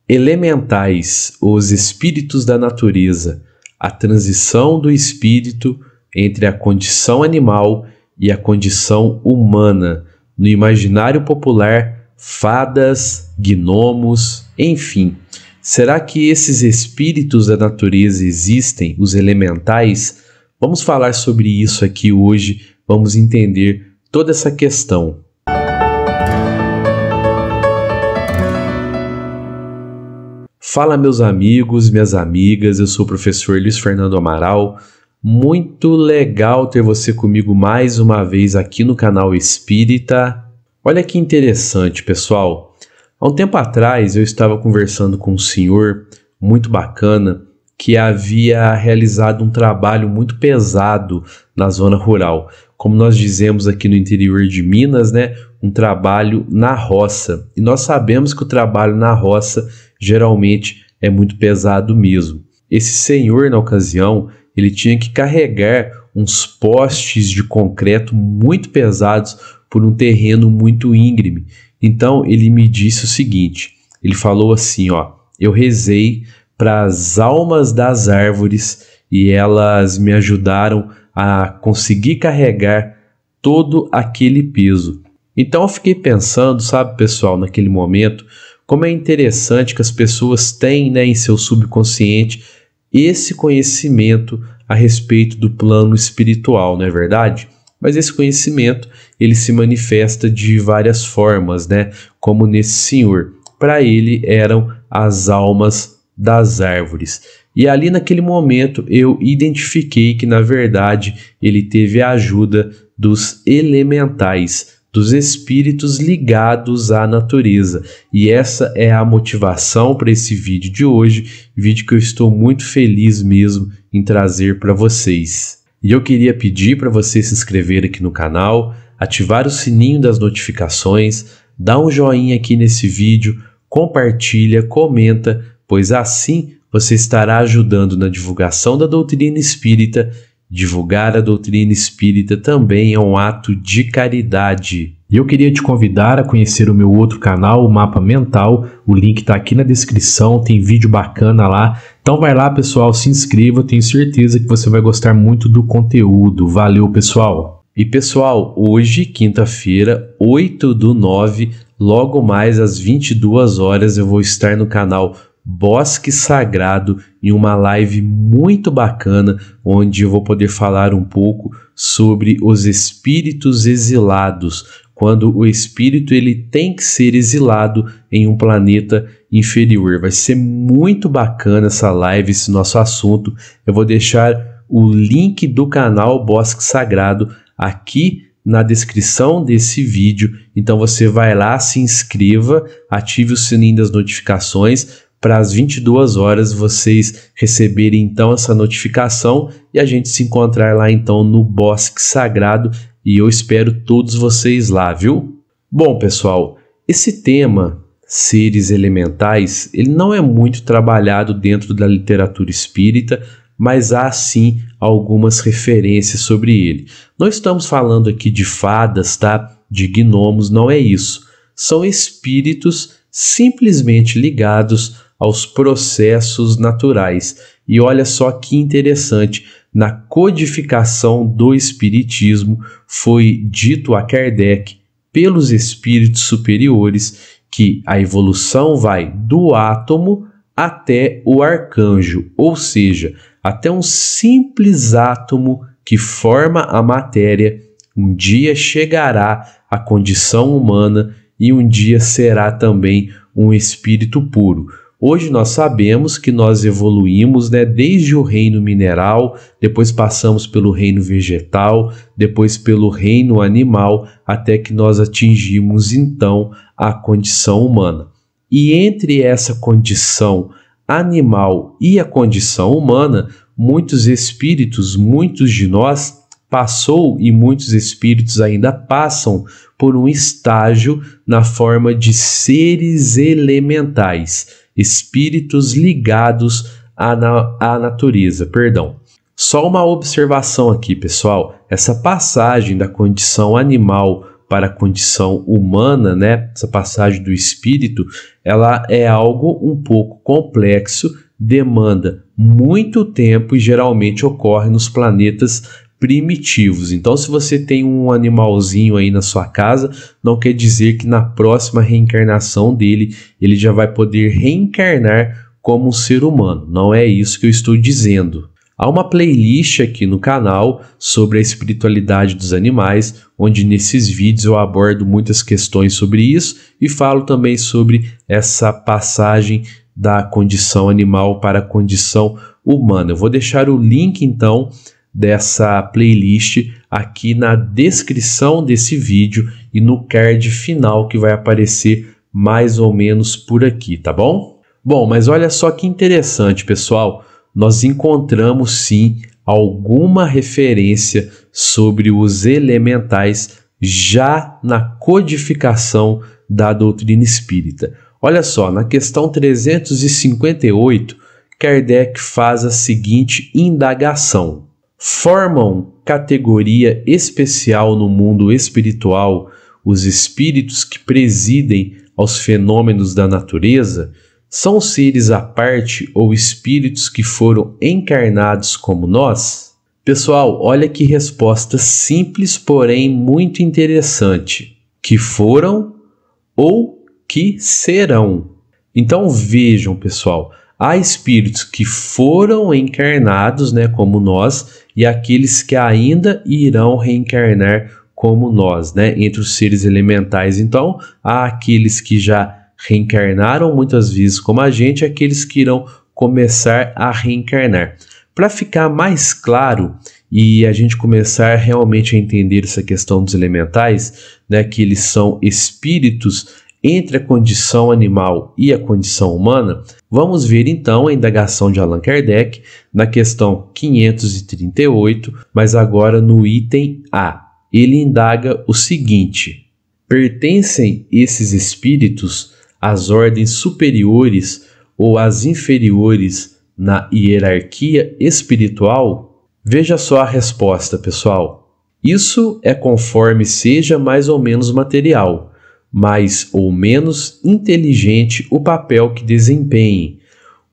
Elementais, os espíritos da natureza, a transição do espírito entre a condição animal e a condição humana. No imaginário popular, fadas, gnomos, enfim. Será que esses espíritos da natureza existem, os elementais? Vamos falar sobre isso aqui hoje, vamos entender toda essa questão. Fala, meus amigos, minhas amigas, eu sou o professor Luiz Fernando Amaral. Muito legal ter você comigo mais uma vez aqui no canal Espírita. Olha que interessante, pessoal. Há um tempo atrás eu estava conversando com um senhor muito bacana que havia realizado um trabalho muito pesado na zona rural. Como nós dizemos aqui no interior de Minas, né? Um trabalho na roça. E nós sabemos que o trabalho na roça geralmente é muito pesado mesmo. Esse senhor, na ocasião, ele tinha que carregar uns postes de concreto muito pesados por um terreno muito íngreme. Então ele me disse o seguinte, ele falou assim, eu rezei para as almas das árvores e elas me ajudaram a conseguir carregar todo aquele peso. Então eu fiquei pensando, sabe, pessoal, naquele momento, como é interessante que as pessoas têm, né, em seu subconsciente esse conhecimento a respeito do plano espiritual, não é verdade? Mas esse conhecimento, ele se manifesta de várias formas, né? Como nesse senhor. Para ele eram as almas das árvores. E ali naquele momento eu identifiquei que na verdade ele teve a ajuda dos elementais, dos espíritos ligados à natureza. E essa é a motivação para esse vídeo de hoje, vídeo que eu estou muito feliz mesmo em trazer para vocês. E eu queria pedir para você se inscrever aqui no canal, ativar o sininho das notificações, dar um joinha aqui nesse vídeo, compartilha, comenta, pois assim você estará ajudando na divulgação da doutrina espírita. Divulgar a doutrina espírita também é um ato de caridade. E eu queria te convidar a conhecer o meu outro canal, o Mapa Mental. O link está aqui na descrição, tem vídeo bacana lá. Então vai lá, pessoal, se inscreva, tenho certeza que você vai gostar muito do conteúdo. Valeu, pessoal! E pessoal, hoje, quinta-feira, 8/9, logo mais às 22 horas, eu vou estar no canal Bosque Sagrado em uma live muito bacana, onde eu vou poder falar um pouco sobre os espíritos exilados, quando o espírito ele tem que ser exilado em um planeta inferior. Vai ser muito bacana essa live, esse nosso assunto. Eu vou deixar o link do canal Bosque Sagrado aqui na descrição desse vídeo, então você vai lá, se inscreva, ative o sininho das notificações, para as 22 horas vocês receberem então essa notificação e a gente se encontrar lá então no Bosque Sagrado, e eu espero todos vocês lá, viu? Bom, pessoal, esse tema, seres elementais, ele não é muito trabalhado dentro da literatura espírita, mas há sim algumas referências sobre ele. Não estamos falando aqui de fadas, tá? De gnomos, não é isso. São espíritos simplesmente ligados aos processos naturais. E olha só que interessante, na codificação do espiritismo foi dito a Kardec pelos espíritos superiores que a evolução vai do átomo até o arcanjo, ou seja, até um simples átomo que forma a matéria, um dia chegará à condição humana e um dia será também um espírito puro. Hoje nós sabemos que nós evoluímos, né, desde o reino mineral, depois passamos pelo reino vegetal, depois pelo reino animal, até que nós atingimos então a condição humana. E entre essa condição animal e a condição humana, muitos espíritos, muitos de nós passou e muitos espíritos ainda passam por um estágio na forma de seres elementais, espíritos ligados à natureza, perdão. Só uma observação aqui, pessoal, essa passagem da condição animal para a condição humana, né? Essa passagem do espírito, ela é algo um pouco complexo, demanda muito tempo e geralmente ocorre nos planetas primitivos. Então, se você tem um animalzinho aí na sua casa, não quer dizer que na próxima reencarnação dele, ele já vai poder reencarnar como um ser humano. Não é isso que eu estou dizendo. Há uma playlist aqui no canal sobre a espiritualidade dos animais, onde nesses vídeos eu abordo muitas questões sobre isso e falo também sobre essa passagem da condição animal para a condição humana. Eu vou deixar o link então dessa playlist aqui na descrição desse vídeo e no card final que vai aparecer mais ou menos por aqui, tá bom? Bom, mas olha só que interessante, pessoal. Nós encontramos sim alguma referência sobre os elementais já na codificação da doutrina espírita. Olha só, na questão 358, Kardec faz a seguinte indagação: formam categoria especial no mundo espiritual os espíritos que presidem aos fenômenos da natureza? São seres à parte ou espíritos que foram encarnados como nós? Pessoal, olha que resposta simples, porém muito interessante. Que foram ou que serão. Então vejam, pessoal, há espíritos que foram encarnados, né, como nós, e aqueles que ainda irão reencarnar como nós, né, entre os seres elementais. Então, há aqueles que já reencarnaram muitas vezes como a gente, aqueles que irão começar a reencarnar. Para ficar mais claro e a gente começar realmente a entender essa questão dos elementais, né, que eles são espíritos entre a condição animal e a condição humana, vamos ver então a indagação de Allan Kardec na questão 538, mas agora no item A. Ele indaga o seguinte: pertencem esses espíritos às ordens superiores ou às inferiores na hierarquia espiritual? Veja só a resposta, pessoal. Isso é conforme seja mais ou menos material, mais ou menos inteligente o papel que desempenhem.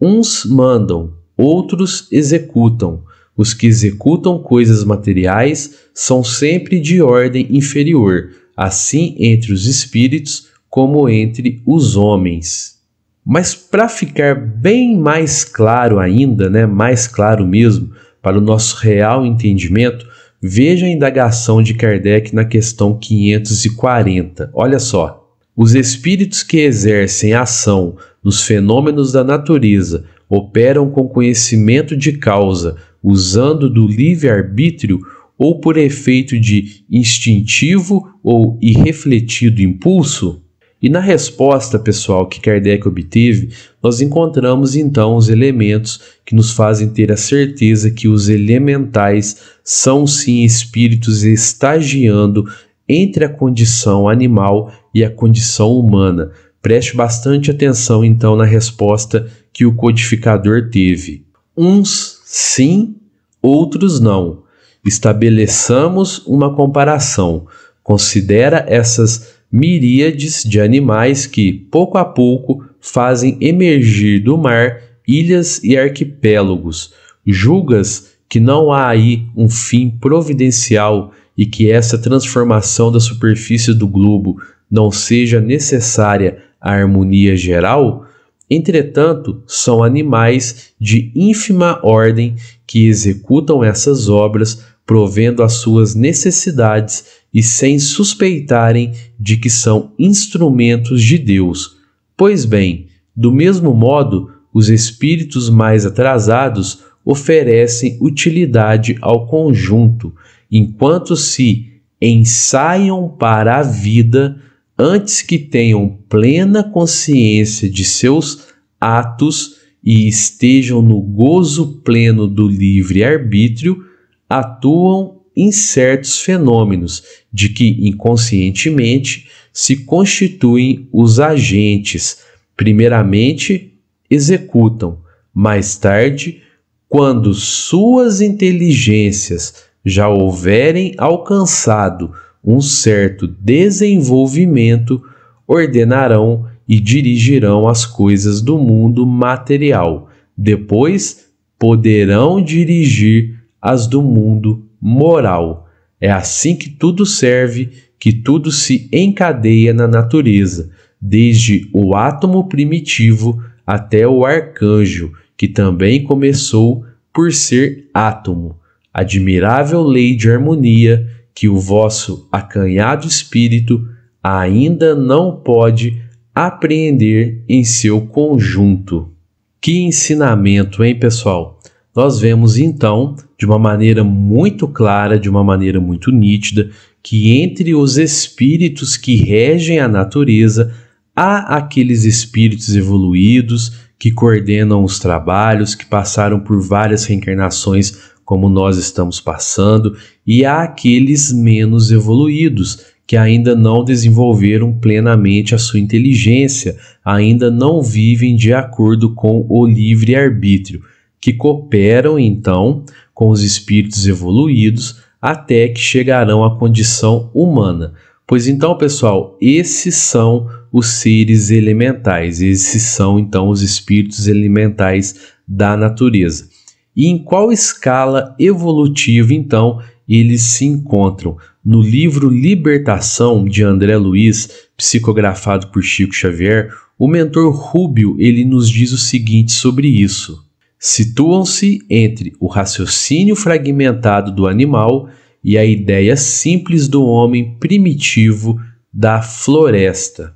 Uns mandam, outros executam. Os que executam coisas materiais são sempre de ordem inferior, assim entre os espíritos como entre os homens. Mas para ficar bem mais claro ainda, né, mais claro mesmo, para o nosso real entendimento, veja a indagação de Kardec na questão 540. Olha só. Os espíritos que exercem ação nos fenômenos da natureza operam com conhecimento de causa, usando do livre-arbítrio ou por efeito de instintivo ou irrefletido impulso? E na resposta, pessoal, que Kardec obteve, nós encontramos então os elementos que nos fazem ter a certeza que os elementais são sim espíritos estagiando entre a condição animal e a condição humana. Preste bastante atenção então na resposta que o codificador teve. Uns sim, outros não. Estabeleçamos uma comparação. Considera essas miríades de animais que, pouco a pouco, fazem emergir do mar ilhas e arquipélagos. Julgas que não há aí um fim providencial e que essa transformação da superfície do globo não seja necessária à harmonia geral? Entretanto, são animais de ínfima ordem que executam essas obras, provendo as suas necessidades e sem suspeitarem de que são instrumentos de Deus. Pois bem, do mesmo modo, os espíritos mais atrasados oferecem utilidade ao conjunto, enquanto se ensaiam para a vida antes que tenham plena consciência de seus atos e estejam no gozo pleno do livre-arbítrio, atuam em certos fenômenos de que inconscientemente se constituem os agentes. Primeiramente, executam, mais tarde, quando suas inteligências já houverem alcançado um certo desenvolvimento, ordenarão e dirigirão as coisas do mundo material. Depois, poderão dirigir as do mundo moral. É assim que tudo serve, que tudo se encadeia na natureza, desde o átomo primitivo até o arcanjo, que também começou por ser átomo. Admirável lei de harmonia que o vosso acanhado espírito ainda não pode apreender em seu conjunto. Que ensinamento, hein, pessoal? Nós vemos então, de uma maneira muito clara, de uma maneira muito nítida, que entre os espíritos que regem a natureza, há aqueles espíritos evoluídos que coordenam os trabalhos, que passaram por várias reencarnações, como nós estamos passando, e há aqueles menos evoluídos, que ainda não desenvolveram plenamente a sua inteligência, ainda não vivem de acordo com o livre-arbítrio, que cooperam então com os espíritos evoluídos até que chegarão à condição humana. Pois então, pessoal, esses são os seres elementais, esses são então os espíritos elementais da natureza. E em qual escala evolutiva então eles se encontram? No livro Libertação, de André Luiz, psicografado por Chico Xavier, o mentor Rúbio ele nos diz o seguinte sobre isso: situam-se entre o raciocínio fragmentado do animal e a ideia simples do homem primitivo da floresta.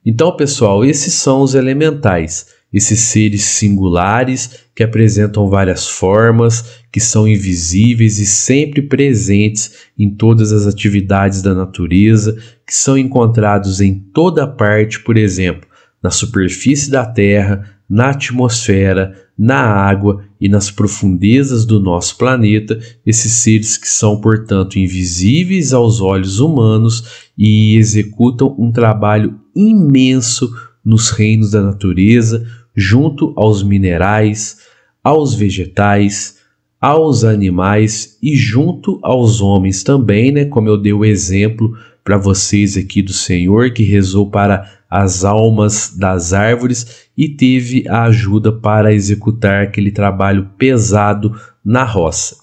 Então, pessoal, esses são os elementais, esses seres singulares que apresentam várias formas, que são invisíveis e sempre presentes em todas as atividades da natureza, que são encontrados em toda parte, por exemplo, na superfície da Terra, na atmosfera, na água e nas profundezas do nosso planeta, esses seres que são, portanto, invisíveis aos olhos humanos e executam um trabalho imenso nos reinos da natureza, junto aos minerais, aos vegetais, aos animais e junto aos homens também, né? Como eu dei o exemplo para vocês aqui do Senhor que rezou para as almas das árvores e teve a ajuda para executar aquele trabalho pesado na roça.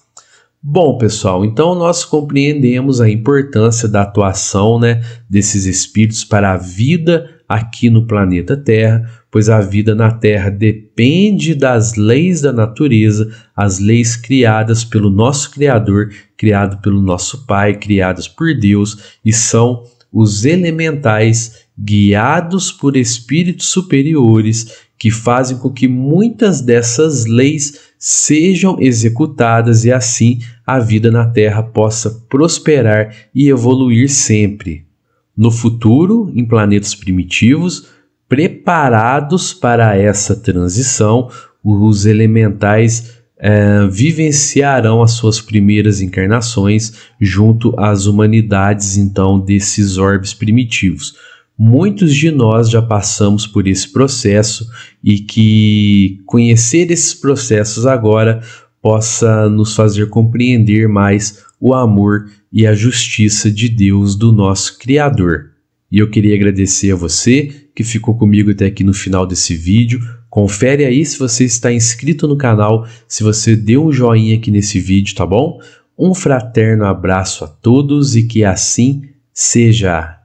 Bom, pessoal, então nós compreendemos a importância da atuação, né, desses espíritos para a vida aqui no planeta Terra, pois a vida na Terra depende das leis da natureza, as leis criadas pelo nosso Criador, criado pelo nosso Pai, criadas por Deus, e são os elementais guiados por espíritos superiores que fazem com que muitas dessas leis sejam executadas e assim a vida na Terra possa prosperar e evoluir sempre. No futuro, em planetas primitivos, preparados para essa transição, os elementais vivenciarão as suas primeiras encarnações junto às humanidades, então, desses orbes primitivos. Muitos de nós já passamos por esse processo e que conhecer esses processos agora possa nos fazer compreender mais o amor e a justiça de Deus, do nosso Criador. E eu queria agradecer a você que ficou comigo até aqui no final desse vídeo. Confere aí se você está inscrito no canal, se você deu um joinha aqui nesse vídeo, tá bom? Um fraterno abraço a todos e que assim seja.